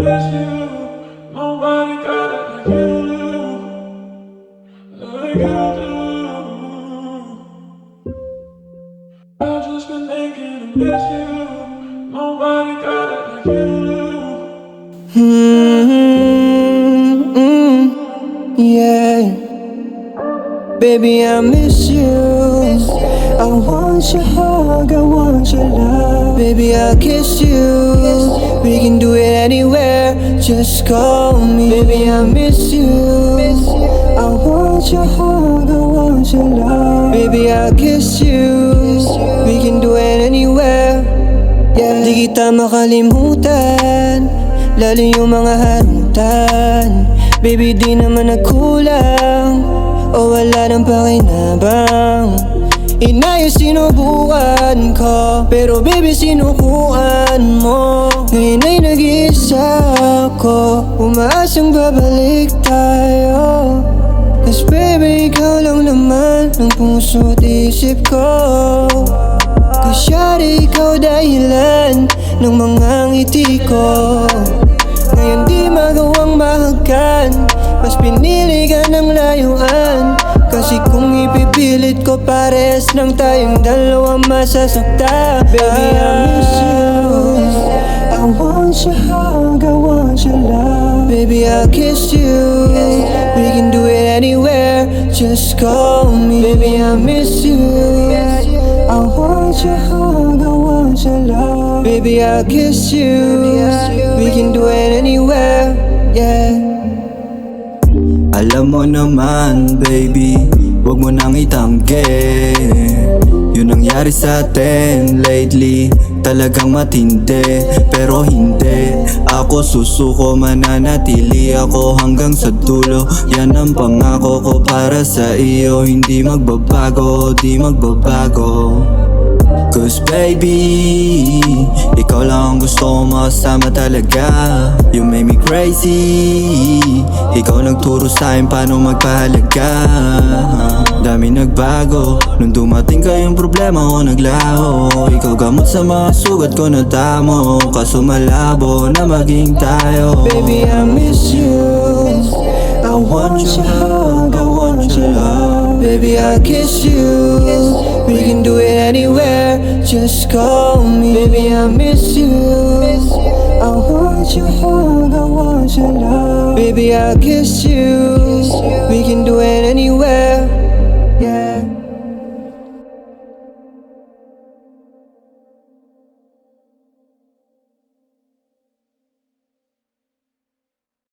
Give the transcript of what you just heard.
miss you. Nobody got it like you do. Like you do. I've just been thinking I miss you. Nobody got it like you do. Yeah, baby, I miss you. I want your hug, I want your love. Baby, I'll kiss you. We can do it anywhere, just call me. Baby, I miss you. I want your hug, I want your love. Baby, I'll kiss you. We can do it anywhere. Yeah. Di kita makalimutan, lalo yung mga harutan. Baby, di naman nagkulang o wala nang pakinabang. Inayos sinubukan ko, pero baby sinukuan mo. Ngayon ay nag-iisa ako, umaasang babalik tayo. Cause baby, ikaw lang naman ang puso't isip ko. Cause shawty, ikaw dahilan ng mga ngiti ko. Ngayon di magawang mahagkan, mas pinili ka ng layuan. Kasi kung ipipilit ko, pares lang tayong dalawa masasaktan. Baby, I miss you. I want your hug, I want your love. Baby, I'll kiss you. We can do it anywhere, just call me. Baby, I miss you. I want your hug, I want your love. Baby, I'll kiss you. We can do it anywhere, yeah. Alam mo naman baby, wag mo nang itanggi. Yun nangyari sa atin lately, talagang matindi. Pero hindi ako susuko, mananatili ako hanggang sa dulo. Yan ang pangako ko para sa iyo, hindi magbabago, di magbabago. Cause baby, ikaw lang ang gusto ko makasama talaga. You make me crazy, ikaw nagturo sa'kin paano magpahalaga. Dami nagbago, nung dumating kayong problema ko naglaho. Ikaw gamot sa mga sugat ko na damo, kaso malabo na maging tayo. Baby, I miss you. I want your hug, I want your love. Baby, I'll kiss you. We can do it anywhere, just call me. Baby, I miss you. I want your hug, I want your love. Baby, I'll kiss you. We can do it anywhere.